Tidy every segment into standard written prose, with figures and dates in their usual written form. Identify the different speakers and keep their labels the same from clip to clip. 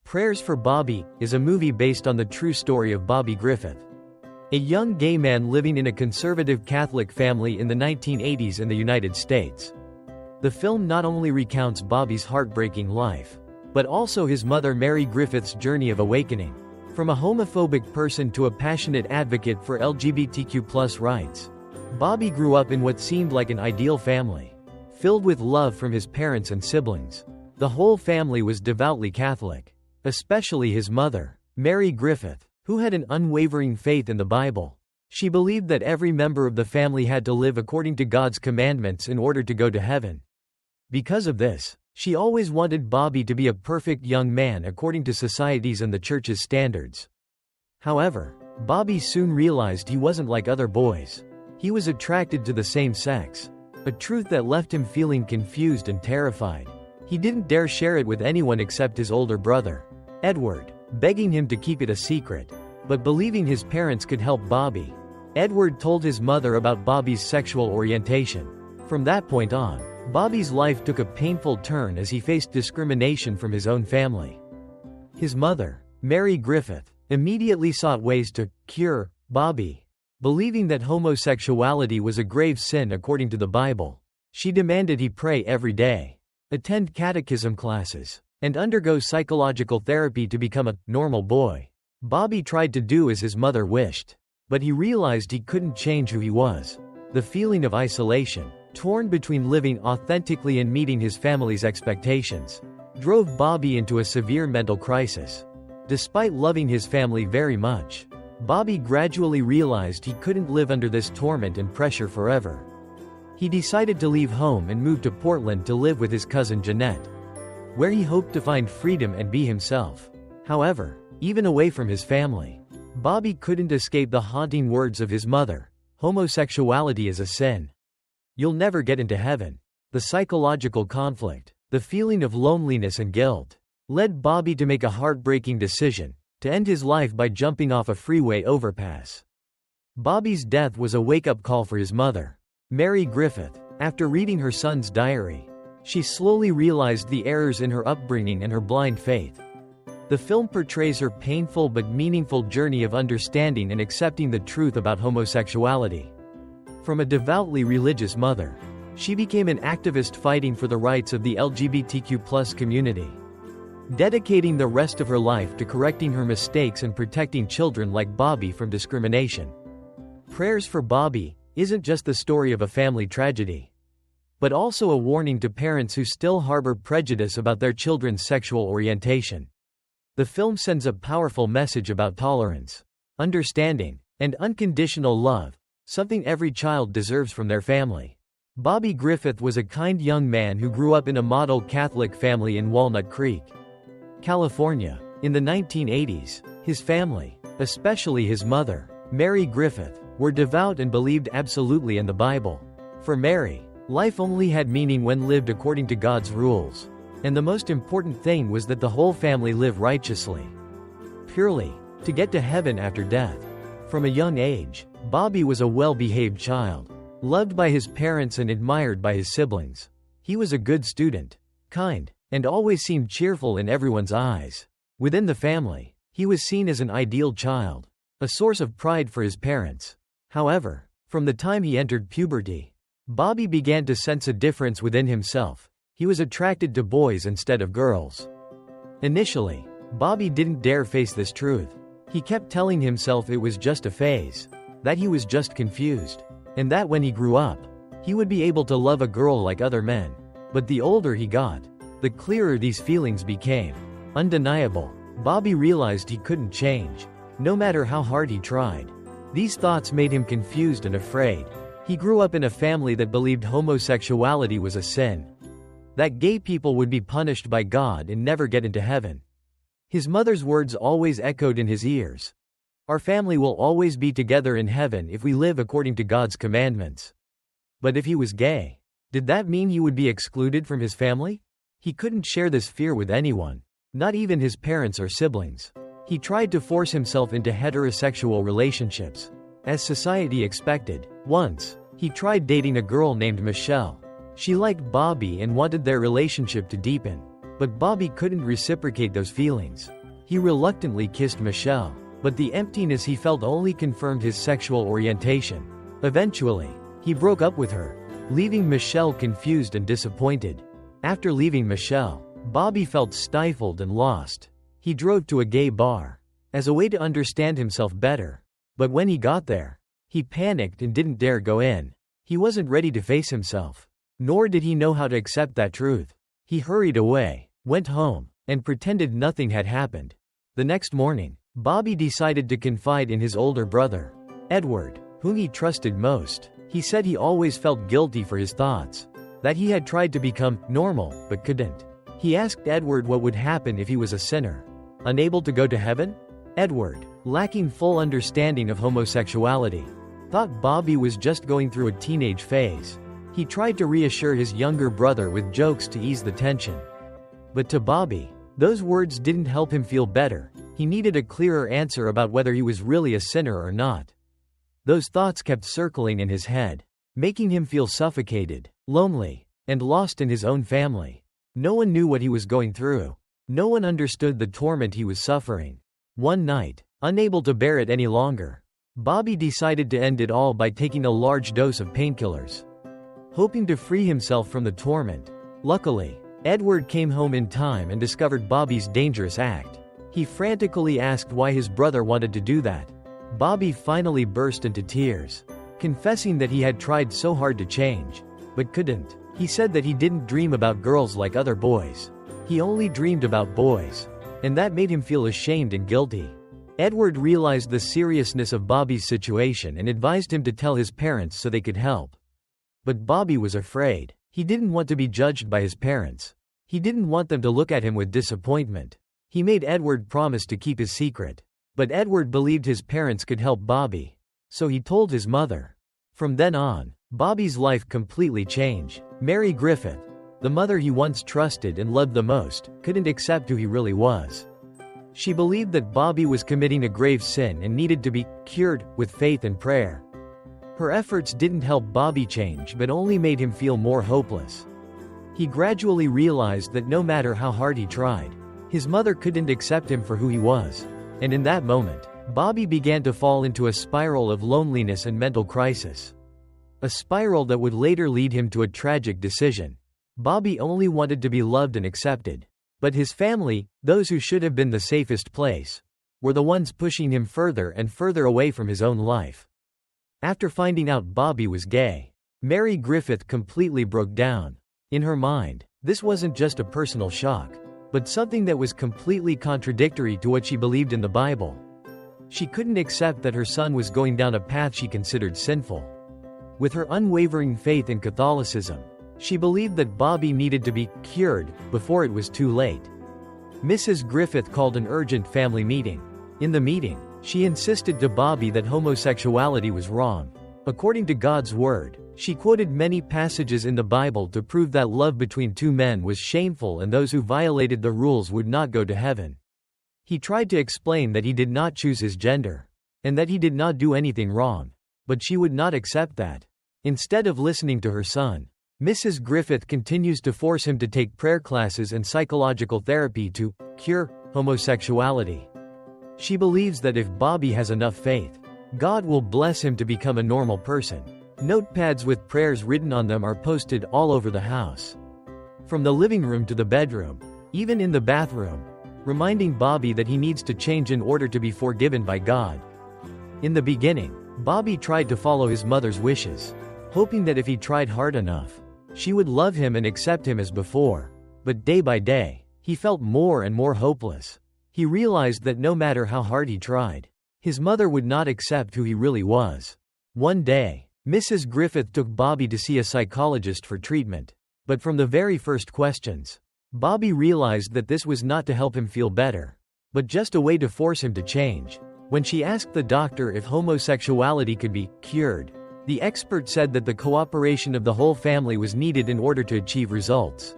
Speaker 1: Prayers for Bobby is a movie based on the true story of Bobby Griffith, a young gay man living in a conservative Catholic family in the 1980s in the United States. The film not only recounts Bobby's heartbreaking life, but also his mother Mary Griffith's journey of awakening, from a homophobic person to a passionate advocate for LGBTQ+ rights. Bobby grew up in what seemed like an ideal family, filled with love from his parents and siblings. The whole family was devoutly Catholic, especially his mother, Mary Griffith, who had an unwavering faith in the Bible. She believed that every member of the family had to live according to God's commandments in order to go to heaven. Because of this, she always wanted Bobby to be a perfect young man according to society's and the church's standards. However, Bobby soon realized he wasn't like other boys. He was attracted to the same sex, a truth that left him feeling confused and terrified. He didn't dare share it with anyone except his older brother, Edward, begging him to keep it a secret. But believing his parents could help Bobby, Edward told his mother about Bobby's sexual orientation. From that point on, Bobby's life took a painful turn as he faced discrimination from his own family. His mother, Mary Griffith, immediately sought ways to cure Bobby. Believing that homosexuality was a grave sin according to the Bible, she demanded he pray every day, attend catechism classes, and undergo psychological therapy to become a normal boy. Bobby tried to do as his mother wished, but he realized he couldn't change who he was. The feeling of isolation, torn between living authentically and meeting his family's expectations, drove Bobby into a severe mental crisis. Despite loving his family very much, Bobby gradually realized he couldn't live under this torment and pressure forever. He decided to leave home and move to Portland to live with his cousin Jeanette, where he hoped to find freedom and be himself. However, even away from his family, Bobby couldn't escape the haunting words of his mother: homosexuality is a sin. You'll never get into heaven. The psychological conflict, the feeling of loneliness and guilt, led Bobby to make a heartbreaking decision: to end his life by jumping off a freeway overpass. Bobby's death was a wake-up call for his mother, Mary Griffith. After reading her son's diary, she slowly realized the errors in her upbringing and her blind faith. The film portrays her painful but meaningful journey of understanding and accepting the truth about homosexuality. From a devoutly religious mother, she became an activist fighting for the rights of the LGBTQ+ community, dedicating the rest of her life to correcting her mistakes and protecting children like Bobby from discrimination. Prayers for Bobby isn't just the story of a family tragedy, but also a warning to parents who still harbor prejudice about their children's sexual orientation. The film sends a powerful message about tolerance, understanding, and unconditional love, something every child deserves from their family. Bobby Griffith was a kind young man who grew up in a model Catholic family in Walnut Creek, California. In the 1980s, his family, especially his mother, Mary Griffith, were devout and believed absolutely in the Bible. For Mary, life only had meaning when lived according to God's rules, and the most important thing was that the whole family live righteously, purely, to get to heaven after death. From a young age, Bobby was a well-behaved child, loved by his parents and admired by his siblings. He was a good student, kind, and always seemed cheerful in everyone's eyes. Within the family, he was seen as an ideal child, a source of pride for his parents. However, from the time he entered puberty, Bobby began to sense a difference within himself. He was attracted to boys instead of girls. Initially, Bobby didn't dare face this truth. He kept telling himself it was just a phase, that he was just confused, and that when he grew up, he would be able to love a girl like other men. But the older he got, the clearer these feelings became. Undeniable. Bobby realized he couldn't change, no matter how hard he tried. These thoughts made him confused and afraid. He grew up in a family that believed homosexuality was a sin, that gay people would be punished by God and never get into heaven. His mother's words always echoed in his ears: our family will always be together in heaven if we live according to God's commandments. But if he was gay, did that mean he would be excluded from his family? He couldn't share this fear with anyone, not even his parents or siblings. He tried to force himself into heterosexual relationships, as society expected. Once, he tried dating a girl named Michelle. She liked Bobby and wanted their relationship to deepen, but Bobby couldn't reciprocate those feelings. He reluctantly kissed Michelle, but the emptiness he felt only confirmed his sexual orientation. Eventually, he broke up with her, leaving Michelle confused and disappointed. After leaving Michelle, Bobby felt stifled and lost. He drove to a gay bar as a way to understand himself better. But when he got there, he panicked and didn't dare go in. He wasn't ready to face himself, nor did he know how to accept that truth. He hurried away, went home, and pretended nothing had happened. The next morning, Bobby decided to confide in his older brother, Edward, whom he trusted most. He said he always felt guilty for his thoughts, that he had tried to become normal, but couldn't. He asked Edward what would happen if he was a sinner, unable to go to heaven? Edward, lacking full understanding of homosexuality, thought Bobby was just going through a teenage phase. He tried to reassure his younger brother with jokes to ease the tension. But to Bobby, those words didn't help him feel better. He needed a clearer answer about whether he was really a sinner or not. Those thoughts kept circling in his head, making him feel suffocated, lonely, and lost in his own family. No one knew what he was going through. No one understood the torment he was suffering. One night, unable to bear it any longer, Bobby decided to end it all by taking a large dose of painkillers, hoping to free himself from the torment. Luckily, Edward came home in time and discovered Bobby's dangerous act. He frantically asked why his brother wanted to do that. Bobby finally burst into tears, confessing that he had tried so hard to change, but couldn't. He said that he didn't dream about girls like other boys. He only dreamed about boys, and that made him feel ashamed and guilty. Edward realized the seriousness of Bobby's situation and advised him to tell his parents so they could help. But Bobby was afraid. He didn't want to be judged by his parents. He didn't want them to look at him with disappointment. He made Edward promise to keep his secret. But Edward believed his parents could help Bobby, so he told his mother. From then on, Bobby's life completely changed. Mary Griffith, the mother he once trusted and loved the most, couldn't accept who he really was. She believed that Bobby was committing a grave sin and needed to be cured with faith and prayer. Her efforts didn't help Bobby change but only made him feel more hopeless. He gradually realized that no matter how hard he tried, his mother couldn't accept him for who he was. And in that moment, Bobby began to fall into a spiral of loneliness and mental crisis. A spiral that would later lead him to a tragic decision. Bobby only wanted to be loved and accepted. But his family, those who should have been the safest place, were the ones pushing him further and further away from his own life. After finding out Bobby was gay, Mary Griffith completely broke down. In her mind, this wasn't just a personal shock, but something that was completely contradictory to what she believed in the Bible. She couldn't accept that her son was going down a path she considered sinful. With her unwavering faith in Catholicism, she believed that Bobby needed to be cured before it was too late. Mrs. Griffith called an urgent family meeting. In the meeting, she insisted to Bobby that homosexuality was wrong. According to God's word, she quoted many passages in the Bible to prove that love between two men was shameful and those who violated the rules would not go to heaven. He tried to explain that he did not choose his gender, and that he did not do anything wrong, but she would not accept that. Instead of listening to her son, Mrs. Griffith continues to force him to take prayer classes and psychological therapy to cure homosexuality. She believes that if Bobby has enough faith, God will bless him to become a normal person. Notepads with prayers written on them are posted all over the house. From the living room to the bedroom, even in the bathroom, reminding Bobby that he needs to change in order to be forgiven by God. In the beginning, Bobby tried to follow his mother's wishes, hoping that if he tried hard enough, she would love him and accept him as before. But day by day, he felt more and more hopeless. He realized that no matter how hard he tried, his mother would not accept who he really was. One day, Mrs. Griffith took Bobby to see a psychologist for treatment. But from the very first questions, Bobby realized that this was not to help him feel better, but just a way to force him to change. When she asked the doctor if homosexuality could be cured, the expert said that the cooperation of the whole family was needed in order to achieve results.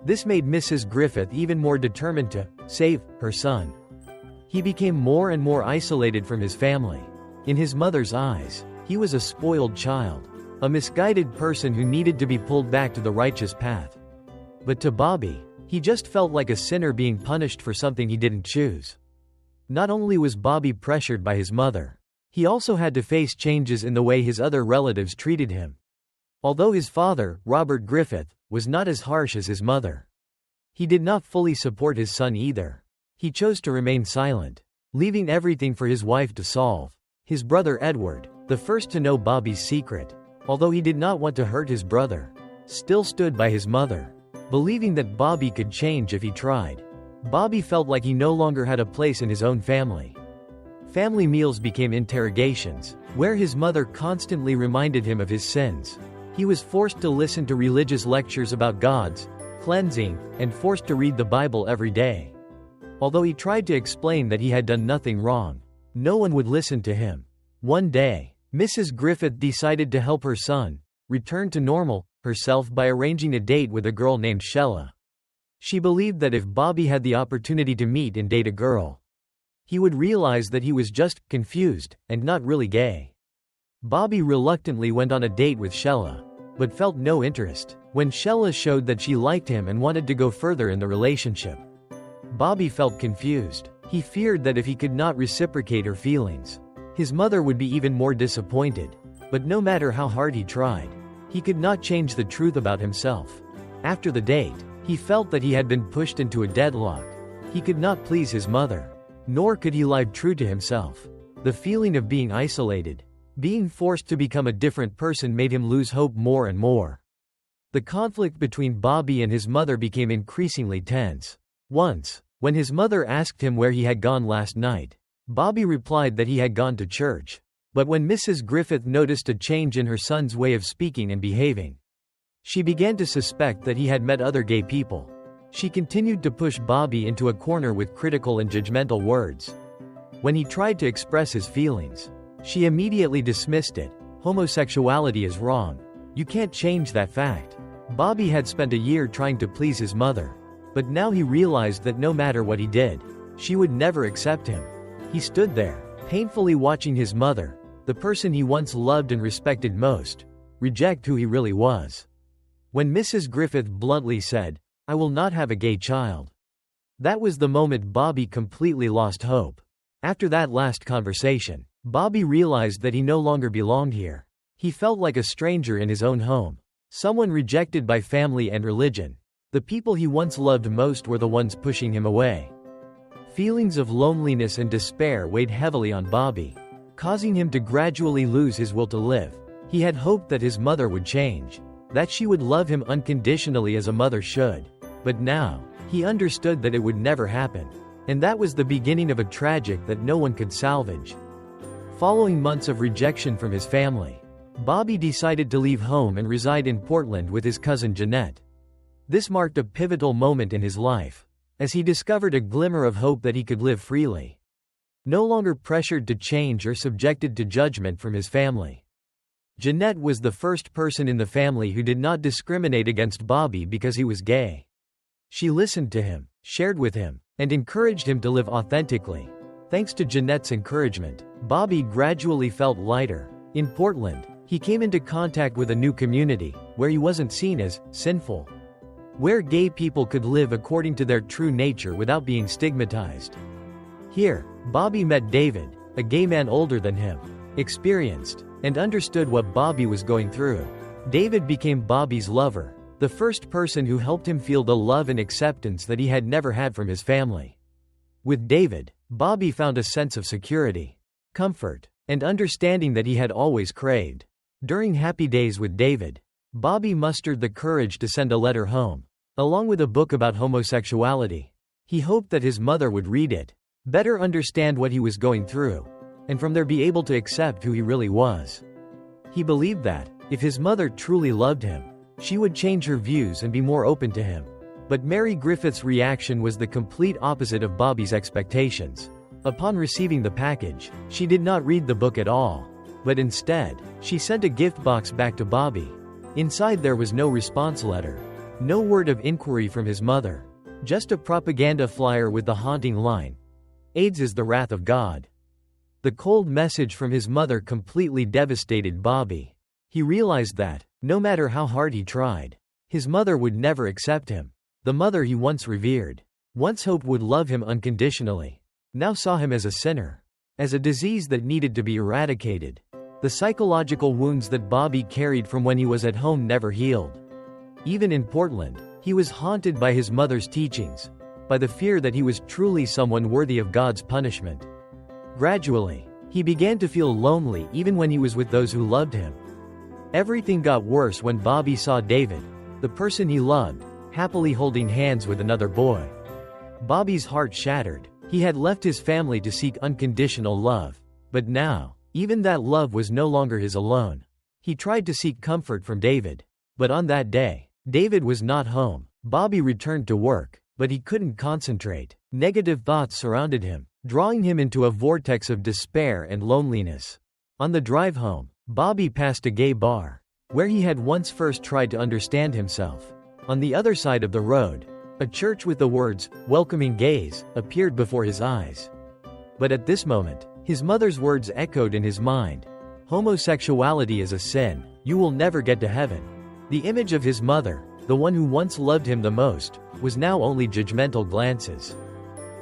Speaker 1: This made Mrs. Griffith even more determined to save her son. He became more and more isolated from his family. In his mother's eyes, he was a spoiled child, a misguided person who needed to be pulled back to the righteous path. But to Bobby, He just felt like a sinner being punished for something he didn't choose. Not only was Bobby pressured by his mother, he also had to face changes in the way his other relatives treated him. Although his father, Robert Griffith, was not as harsh as his mother, he did not fully support his son either. He chose to remain silent, leaving everything for his wife to solve. His brother Edward, the first to know Bobby's secret, although he did not want to hurt his brother, still stood by his mother, believing that Bobby could change if he tried. Bobby felt like he no longer had a place in his own family. Family meals became interrogations, where his mother constantly reminded him of his sins. He was forced to listen to religious lectures about God's cleansing, and forced to read the Bible every day. Although he tried to explain that he had done nothing wrong, no one would listen to him. One day, Mrs. Griffith decided to help her son return to normal herself by arranging a date with a girl named Sheila. She believed that if Bobby had the opportunity to meet and date a girl, he would realize that he was just confused and not really gay. Bobby reluctantly went on a date with Sheila, but felt no interest. When Sheila showed that she liked him and wanted to go further in the relationship, Bobby felt confused. He feared that if he could not reciprocate her feelings, his mother would be even more disappointed. But no matter how hard he tried, he could not change the truth about himself. After the date, he felt that he had been pushed into a deadlock. He could not please his mother, nor could he lie true to himself. The feeling of being isolated, being forced to become a different person, made him lose hope more and more. The conflict between Bobby and his mother became increasingly tense. Once, when his mother asked him where he had gone last night, Bobby replied that he had gone to church. But when Mrs. Griffith noticed a change in her son's way of speaking and behaving, she began to suspect that he had met other gay people. She continued to push Bobby into a corner with critical and judgmental words. When he tried to express his feelings, she immediately dismissed it. Homosexuality is wrong. You can't change that fact. Bobby had spent a year trying to please his mother, but now he realized that no matter what he did, she would never accept him. He stood there, painfully watching his mother, the person he once loved and respected most, reject who he really was. When Mrs. Griffith bluntly said, "I will not have a gay child," that was the moment Bobby completely lost hope. After that last conversation, Bobby realized that he no longer belonged here. He felt like a stranger in his own home, someone rejected by family and religion. The people he once loved most were the ones pushing him away. Feelings of loneliness and despair weighed heavily on Bobby, causing him to gradually lose his will to live. He had hoped that his mother would change, that she would love him unconditionally as a mother should. But now, he understood that it would never happen. And that was the beginning of a tragedy that no one could salvage. Following months of rejection from his family, Bobby decided to leave home and reside in Portland with his cousin Jeanette. This marked a pivotal moment in his life, as he discovered a glimmer of hope that he could live freely, no longer pressured to change or subjected to judgment from his family. Jeanette was the first person in the family who did not discriminate against Bobby because he was gay. She listened to him, shared with him, and encouraged him to live authentically. Thanks to Jeanette's encouragement, Bobby gradually felt lighter. In Portland, he came into contact with a new community, where he wasn't seen as sinful, where gay people could live according to their true nature without being stigmatized. Here, Bobby met David, a gay man older than him, experienced, and understood what Bobby was going through. David became Bobby's lover, the first person who helped him feel the love and acceptance that he had never had from his family. With David, Bobby found a sense of security, comfort, and understanding that he had always craved. During happy days with David, Bobby mustered the courage to send a letter home, along with a book about homosexuality. He hoped that his mother would read it, better understand what he was going through, and from there be able to accept who he really was. He believed that, if his mother truly loved him, she would change her views and be more open to him. But Mary Griffith's reaction was the complete opposite of Bobby's expectations. Upon receiving the package, she did not read the book at all, but instead, she sent a gift box back to Bobby. Inside there was no response letter, no word of inquiry from his mother, just a propaganda flyer with the haunting line, "AIDS is the wrath of God." The cold message from his mother completely devastated Bobby. He realized that, no matter how hard he tried, his mother would never accept him. The mother he once revered, once hoped would love him unconditionally, now saw him as a sinner, as a disease that needed to be eradicated. The psychological wounds that Bobby carried from when he was at home never healed. Even in Portland, he was haunted by his mother's teachings, by the fear that he was truly someone worthy of God's punishment. Gradually, he began to feel lonely even when he was with those who loved him. Everything got worse when Bobby saw David, the person he loved, happily holding hands with another boy. Bobby's heart shattered. He had left his family to seek unconditional love. But now, even that love was no longer his alone. He tried to seek comfort from David. But on that day, David was not home. Bobby returned to work, but he couldn't concentrate. Negative thoughts surrounded him, drawing him into a vortex of despair and loneliness. On the drive home, Bobby passed a gay bar, where he had once first tried to understand himself. On the other side of the road, a church with the words, "Welcoming Gays," appeared before his eyes. But at this moment, his mother's words echoed in his mind. "Homosexuality is a sin. You will never get to heaven." The image of his mother, the one who once loved him the most, was now only judgmental glances.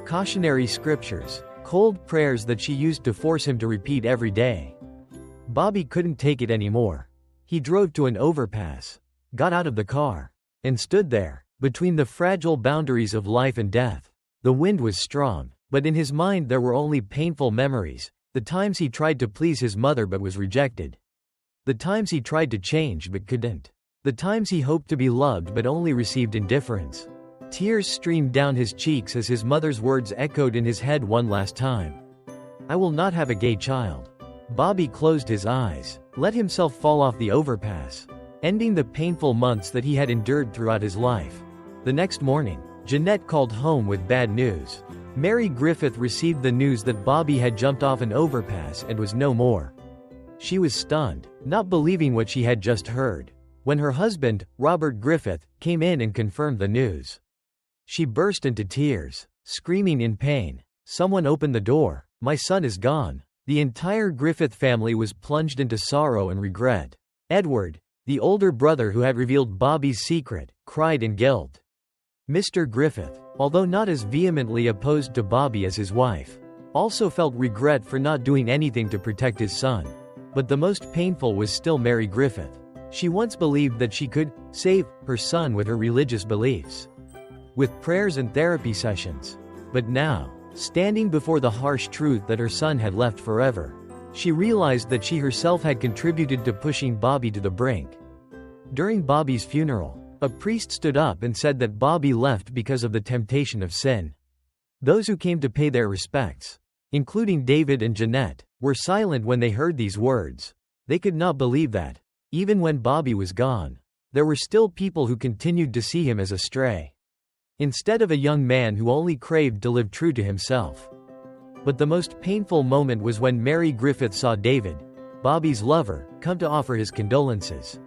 Speaker 1: Cautionary scriptures, cold prayers that she used to force him to repeat every day. Bobby couldn't take it anymore. He drove to an overpass, got out of the car, and stood there, between the fragile boundaries of life and death. The wind was strong, but in his mind there were only painful memories, the times he tried to please his mother but was rejected. The times he tried to change but couldn't. The times he hoped to be loved but only received indifference. Tears streamed down his cheeks as his mother's words echoed in his head one last time. "I will not have a gay child." Bobby closed his eyes, let himself fall off the overpass, ending the painful months that he had endured throughout his life. The next morning, Jeanette called home with bad news. Mary Griffith received the news that Bobby had jumped off an overpass and was no more. She was stunned, not believing what she had just heard. When her husband, Robert Griffith, came in and confirmed the news, she burst into tears, screaming in pain. "Someone open the door. My son is gone." The entire Griffith family was plunged into sorrow and regret. Edward, the older brother who had revealed Bobby's secret, cried in guilt. Mr. Griffith, although not as vehemently opposed to Bobby as his wife, also felt regret for not doing anything to protect his son. But the most painful was still Mary Griffith. She once believed that she could save her son with her religious beliefs, with prayers and therapy sessions. But now, standing before the harsh truth that her son had left forever, she realized that she herself had contributed to pushing Bobby to the brink. During Bobby's funeral, a priest stood up and said that Bobby left because of the temptation of sin. Those who came to pay their respects, including David and Jeanette, were silent when they heard these words. They could not believe that, even when Bobby was gone, there were still people who continued to see him as a stray, instead of a young man who only craved to live true to himself. But the most painful moment was when Mary Griffith saw David, Bobby's lover, come to offer his condolences.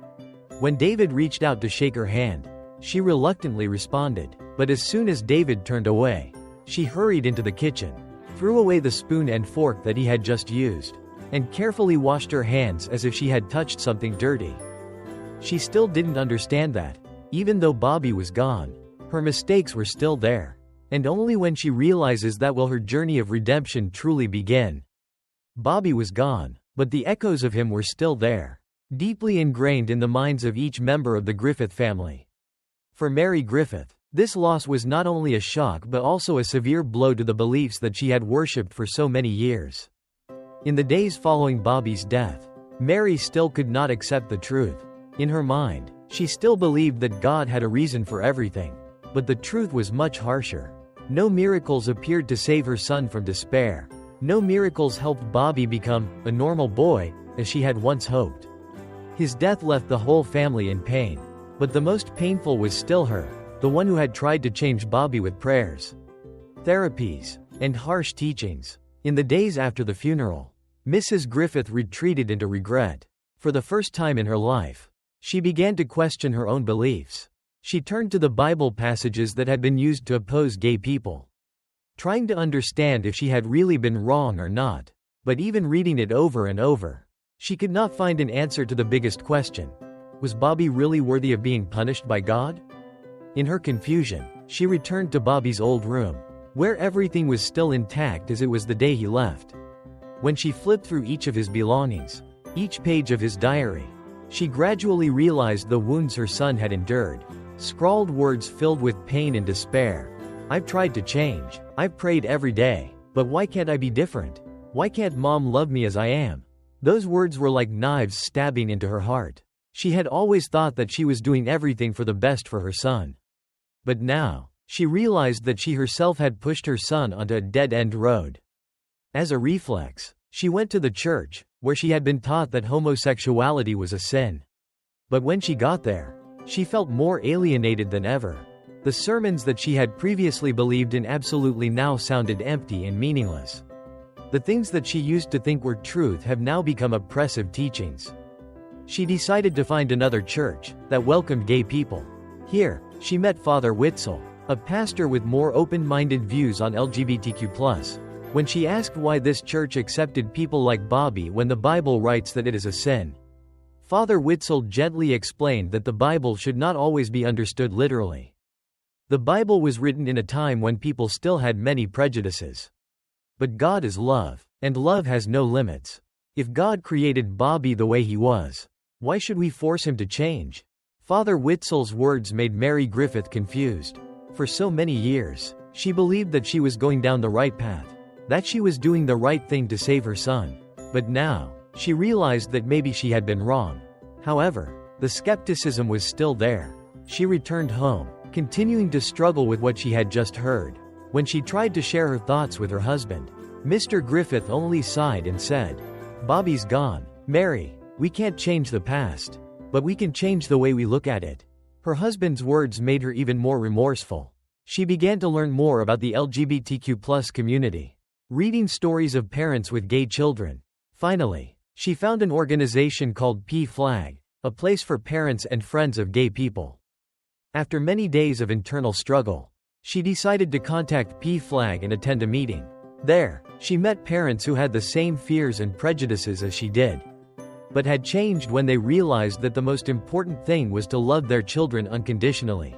Speaker 1: When David reached out to shake her hand, she reluctantly responded. But as soon as David turned away, she hurried into the kitchen, threw away the spoon and fork that he had just used, and carefully washed her hands as if she had touched something dirty. She still didn't understand that, even though Bobby was gone, her mistakes were still there. And only when she realizes that will her journey of redemption truly begin. Bobby was gone, but the echoes of him were still there, deeply ingrained in the minds of each member of the Griffith family. For Mary Griffith, this loss was not only a shock but also a severe blow to the beliefs that she had worshipped for so many years. In the days following Bobby's death, Mary still could not accept the truth. In her mind, she still believed that God had a reason for everything. But the truth was much harsher. No miracles appeared to save her son from despair. No miracles helped Bobby become a normal boy, as she had once hoped. His death left the whole family in pain. But the most painful was still her, the one who had tried to change Bobby with prayers, therapies, and harsh teachings. In the days after the funeral, Mrs. Griffith retreated into regret. For the first time in her life, she began to question her own beliefs. She turned to the Bible passages that had been used to oppose gay people, trying to understand if she had really been wrong or not. But even reading it over and over, she could not find an answer to the biggest question. Was Bobby really worthy of being punished by God? In her confusion, she returned to Bobby's old room, where everything was still intact as it was the day he left. When she flipped through each of his belongings, each page of his diary, she gradually realized the wounds her son had endured. Scrawled words filled with pain and despair. "I've tried to change. I've prayed every day. But why can't I be different? Why can't mom love me as I am?" Those words were like knives stabbing into her heart. She had always thought that she was doing everything for the best for her son. But now, she realized that she herself had pushed her son onto a dead-end road. As a reflex, she went to the church, where she had been taught that homosexuality was a sin. But when she got there, she felt more alienated than ever. The sermons that she had previously believed in absolutely now sounded empty and meaningless. The things that she used to think were truth have now become oppressive teachings. She decided to find another church that welcomed gay people. Here, she met Father Witzel, a pastor with more open-minded views on LGBTQ+. When she asked why this church accepted people like Bobby when the Bible writes that it is a sin, Father Witzel gently explained that the Bible should not always be understood literally. The Bible was written in a time when people still had many prejudices. But God is love, and love has no limits. If God created Bobby the way he was, why should we force him to change? Father Witzel's words made Mary Griffith confused. For so many years, she believed that she was going down the right path, that she was doing the right thing to save her son. But now, she realized that maybe she had been wrong. However, the skepticism was still there. She returned home, continuing to struggle with what she had just heard. When she tried to share her thoughts with her husband, Mr. Griffith only sighed and said, "Bobby's gone. Mary, we can't change the past, but we can change the way we look at it." Her husband's words made her even more remorseful. She began to learn more about the LGBTQ+ community, reading stories of parents with gay children. Finally, she found an organization called P-Flag, a place for parents and friends of gay people. After many days of internal struggle, she decided to contact P-Flag and attend a meeting. There, she met parents who had the same fears and prejudices as she did, but had changed when they realized that the most important thing was to love their children unconditionally.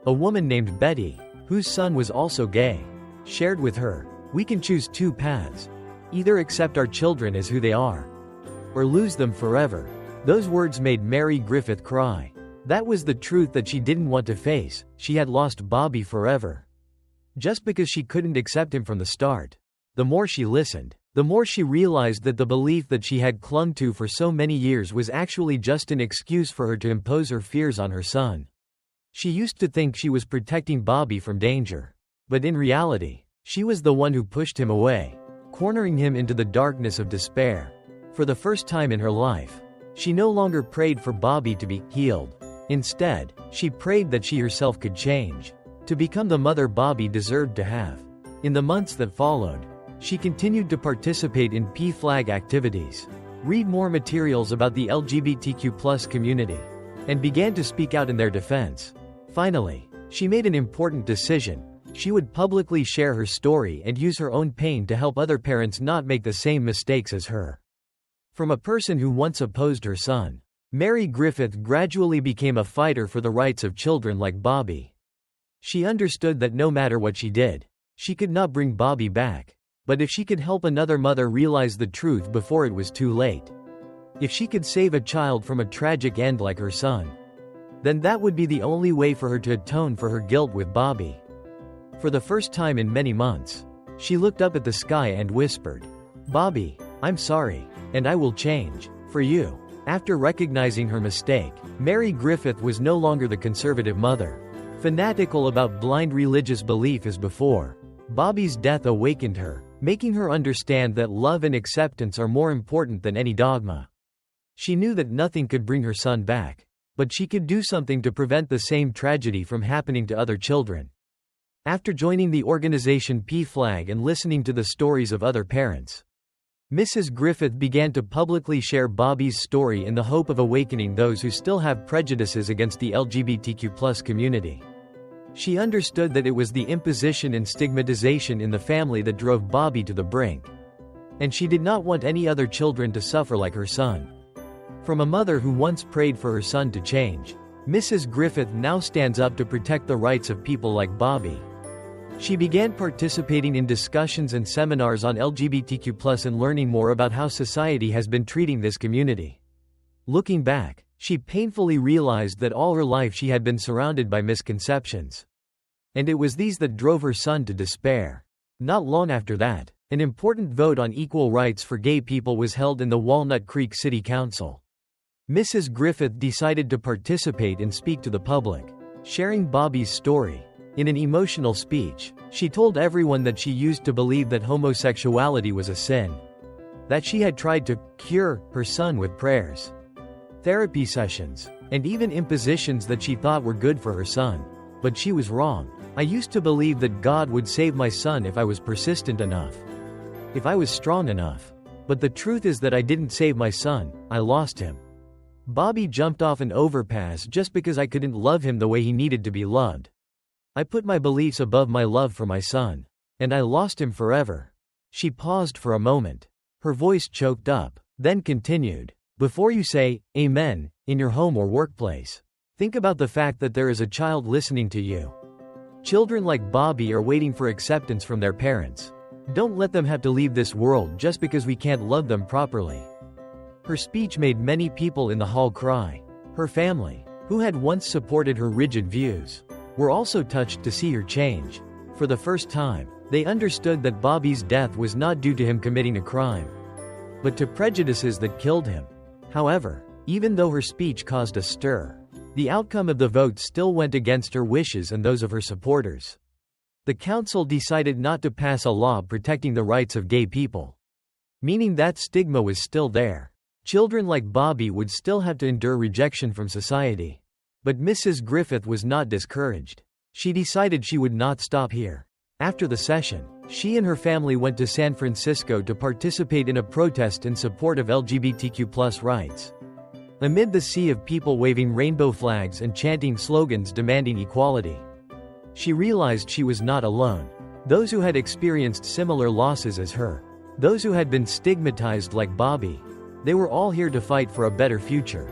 Speaker 1: A woman named Betty, whose son was also gay, shared with her, "We can choose two paths. Either accept our children as who they are, or lose them forever." Those words made Mary Griffith cry. That was the truth that she didn't want to face. She had lost Bobby forever, just because she couldn't accept him from the start. The more she listened, the more she realized that the belief that she had clung to for so many years was actually just an excuse for her to impose her fears on her son. She used to think she was protecting Bobby from danger, but in reality, she was the one who pushed him away, cornering him into the darkness of despair. For the first time in her life, she no longer prayed for Bobby to be healed. Instead, she prayed that she herself could change, to become the mother Bobby deserved to have. In the months that followed, she continued to participate in P-Flag activities, read more materials about the LGBTQ+ community, and began to speak out in their defense. Finally, she made an important decision. She would publicly share her story and use her own pain to help other parents not make the same mistakes as her. From a person who once opposed her son, Mary Griffith gradually became a fighter for the rights of children like Bobby. She understood that no matter what she did, she could not bring Bobby back. But if she could help another mother realize the truth before it was too late, if she could save a child from a tragic end like her son, then that would be the only way for her to atone for her guilt with Bobby. For the first time in many months, she looked up at the sky and whispered, "Bobby, I'm sorry, and I will change, for you." After recognizing her mistake, Mary Griffith was no longer the conservative mother, fanatical about blind religious belief as before. Bobby's death awakened her, making her understand that love and acceptance are more important than any dogma. She knew that nothing could bring her son back, but she could do something to prevent the same tragedy from happening to other children. After joining the organization P-Flag and listening to the stories of other parents, Mrs. Griffith began to publicly share Bobby's story in the hope of awakening those who still have prejudices against the LGBTQ+ community. She understood that it was the imposition and stigmatization in the family that drove Bobby to the brink, and she did not want any other children to suffer like her son. From a mother who once prayed for her son to change, Mrs. Griffith now stands up to protect the rights of people like Bobby. She began participating in discussions and seminars on LGBTQ+ and learning more about how society has been treating this community. Looking back, she painfully realized that all her life she had been surrounded by misconceptions. And it was these that drove her son to despair. Not long after that, an important vote on equal rights for gay people was held in the Walnut Creek City Council. Mrs. Griffith decided to participate and speak to the public, sharing Bobby's story. In an emotional speech, she told everyone that she used to believe that homosexuality was a sin. That she had tried to cure her son with prayers, therapy sessions, and even impositions that she thought were good for her son. But she was wrong. I used to believe that God would save my son if I was persistent enough, if I was strong enough. But the truth is that I didn't save my son, I lost him. Bobby jumped off an overpass just because I couldn't love him the way he needed to be loved. I put my beliefs above my love for my son. And I lost him forever. She paused for a moment. Her voice choked up, then continued. Before you say, amen, in your home or workplace, think about the fact that there is a child listening to you. Children like Bobby are waiting for acceptance from their parents. Don't let them have to leave this world just because we can't love them properly. Her speech made many people in the hall cry. Her family, who had once supported her rigid views, were also touched to see her change. For the first time, they understood that Bobby's death was not due to him committing a crime, but to prejudices that killed him. However, even though her speech caused a stir, the outcome of the vote still went against her wishes and those of her supporters. The council decided not to pass a law protecting the rights of gay people, meaning that stigma was still there. Children like Bobby would still have to endure rejection from society. But Mrs. Griffith was not discouraged. She decided she would not stop here. After the session, she and her family went to San Francisco to participate in a protest in support of LGBTQ+ rights. Amid the sea of people waving rainbow flags and chanting slogans demanding equality, she realized she was not alone. Those who had experienced similar losses as her, those who had been stigmatized like Bobby, they were all here to fight for a better future.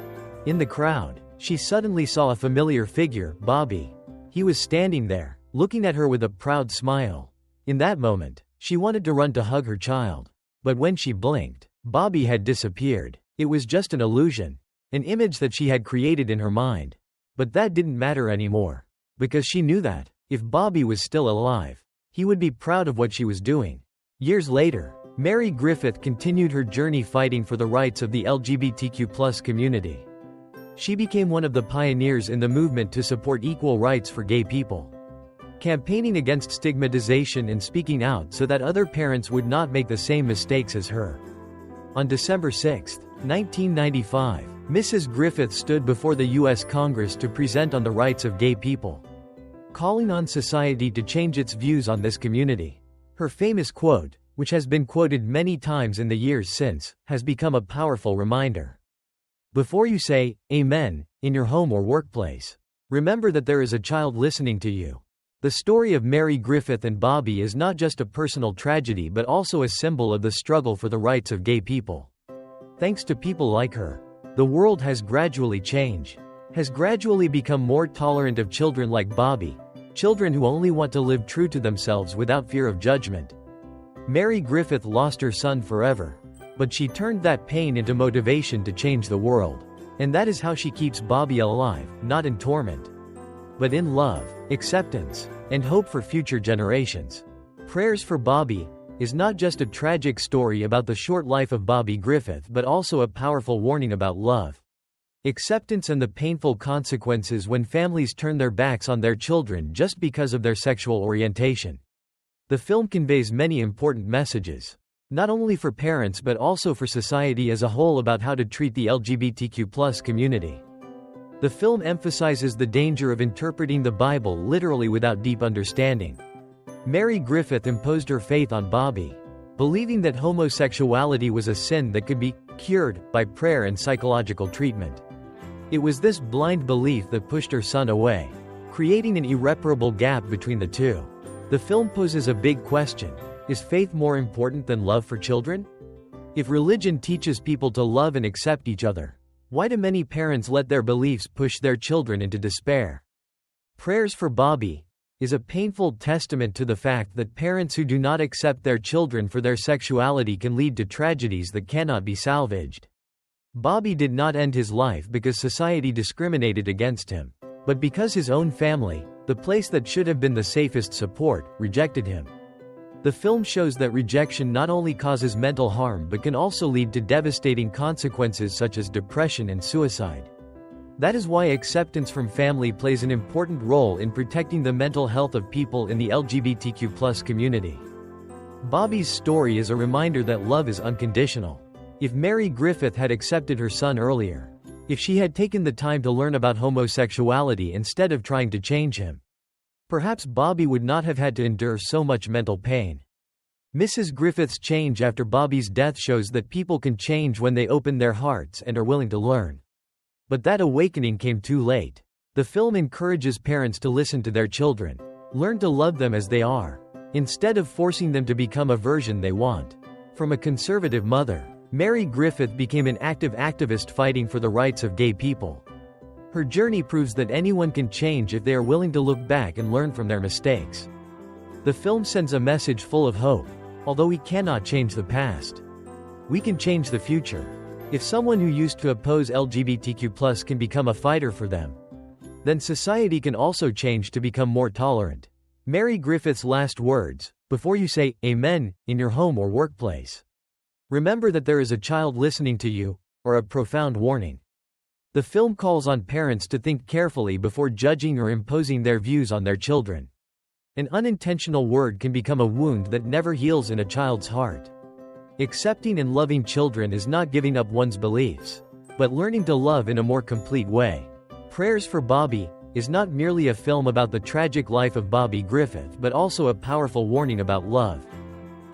Speaker 1: In the crowd, she suddenly saw a familiar figure, Bobby. He was standing there, looking at her with a proud smile. In that moment, she wanted to run to hug her child. But when she blinked, Bobby had disappeared. It was just an illusion, an image that she had created in her mind. But that didn't matter anymore, because she knew that, if Bobby was still alive, he would be proud of what she was doing. Years later, Mary Griffith continued her journey fighting for the rights of the LGBTQ+ community. She became one of the pioneers in the movement to support equal rights for gay people, campaigning against stigmatization and speaking out so that other parents would not make the same mistakes as her. On December 6, 1995, Mrs. Griffith stood before the U.S. Congress to present on the rights of gay people, calling on society to change its views on this community. Her famous quote, which has been quoted many times in the years since, has become a powerful reminder. Before you say, amen, in your home or workplace, remember that there is a child listening to you. The story of Mary Griffith and Bobby is not just a personal tragedy but also a symbol of the struggle for the rights of gay people. Thanks to people like her, the world has gradually changed, has gradually become more tolerant of children like Bobby, children who only want to live true to themselves without fear of judgment. Mary Griffith lost her son forever, but she turned that pain into motivation to change the world. And that is how she keeps Bobby alive, not in torment, but in love, acceptance, and hope for future generations. Prayers for Bobby is not just a tragic story about the short life of Bobby Griffith but also a powerful warning about love, acceptance and the painful consequences when families turn their backs on their children just because of their sexual orientation. The film conveys many important messages, not only for parents but also for society as a whole about how to treat the LGBTQ+ community. The film emphasizes the danger of interpreting the Bible literally without deep understanding. Mary Griffith imposed her faith on Bobby, believing that homosexuality was a sin that could be cured by prayer and psychological treatment. It was this blind belief that pushed her son away, creating an irreparable gap between the two. The film poses a big question. Is faith more important than love for children? If religion teaches people to love and accept each other, Why do many parents let their beliefs push their children into despair? Prayers for Bobby is a painful testament to the fact that parents who do not accept their children for their sexuality can lead to tragedies that cannot be salvaged. Bobby did not end his life because society discriminated against him, but because his own family, the place that should have been the safest support, rejected him. The film shows that rejection not only causes mental harm but can also lead to devastating consequences such as depression and suicide. That is why acceptance from family plays an important role in protecting the mental health of people in the LGBTQ+ community. Bobby's story is a reminder that love is unconditional. If Mary Griffith had accepted her son earlier, if she had taken the time to learn about homosexuality instead of trying to change him, perhaps Bobby would not have had to endure so much mental pain. Mrs. Griffith's change after Bobby's death shows that people can change when they open their hearts and are willing to learn. But that awakening came too late. The film encourages parents to listen to their children, learn to love them as they are, instead of forcing them to become a version they want. From a conservative mother, Mary Griffith became an active activist fighting for the rights of gay people. Her journey proves that anyone can change if they are willing to look back and learn from their mistakes. The film sends a message full of hope. Although we cannot change the past, we can change the future. If someone who used to oppose LGBTQ+ can become a fighter for them, then society can also change to become more tolerant. Mary Griffith's last words: before you say amen in your home or workplace, remember that there is a child listening to you, or a profound warning. The film calls on parents to think carefully before judging or imposing their views on their children. An unintentional word can become a wound that never heals in a child's heart. Accepting and loving children is not giving up one's beliefs, but learning to love in a more complete way. Prayers for Bobby is not merely a film about the tragic life of Bobby Griffith but also a powerful warning about love,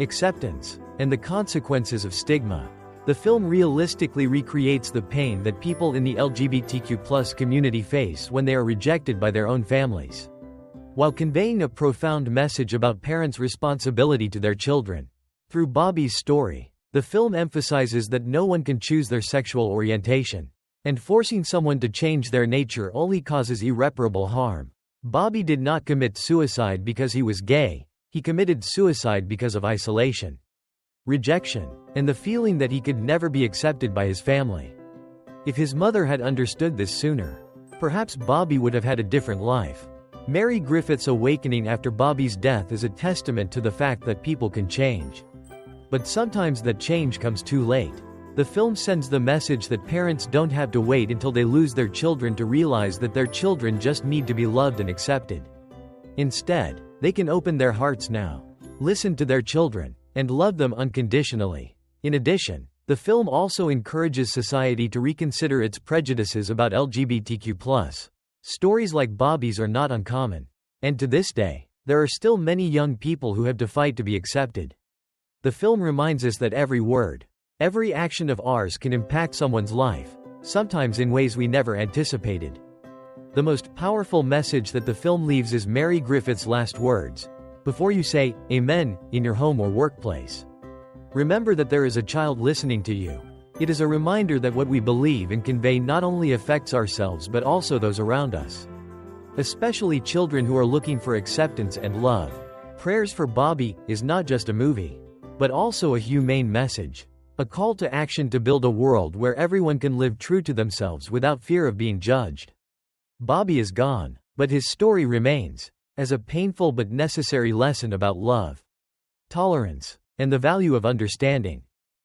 Speaker 1: acceptance, and the consequences of stigma. The film realistically recreates the pain that people in the LGBTQ+ community face when they are rejected by their own families, while conveying a profound message about parents' responsibility to their children. Through Bobby's story, the film emphasizes that no one can choose their sexual orientation, and forcing someone to change their nature only causes irreparable harm. Bobby did not commit suicide because he was gay, he committed suicide because of isolation, rejection, and the feeling that he could never be accepted by his family. If his mother had understood this sooner, perhaps Bobby would have had a different life. Mary Griffith's awakening after Bobby's death is a testament to the fact that people can change. But sometimes that change comes too late. The film sends the message that parents don't have to wait until they lose their children to realize that their children just need to be loved and accepted. Instead, they can open their hearts now, listen to their children, and love them unconditionally. In addition, the film also encourages society to reconsider its prejudices about LGBTQ+. Stories like Bobby's are not uncommon, and to this day, there are still many young people who have to fight to be accepted. The film reminds us that every word, every action of ours can impact someone's life, sometimes in ways we never anticipated. The most powerful message that the film leaves is Mary Griffith's last words: before you say amen in your home or workplace, remember that there is a child listening to you. It is a reminder that what we believe and convey not only affects ourselves but also those around us, especially children who are looking for acceptance and love. Prayers for Bobby is not just a movie, but also a humane message, a call to action to build a world where everyone can live true to themselves without fear of being judged. Bobby is gone, but his story remains, as a painful but necessary lesson about love, tolerance, and the value of understanding.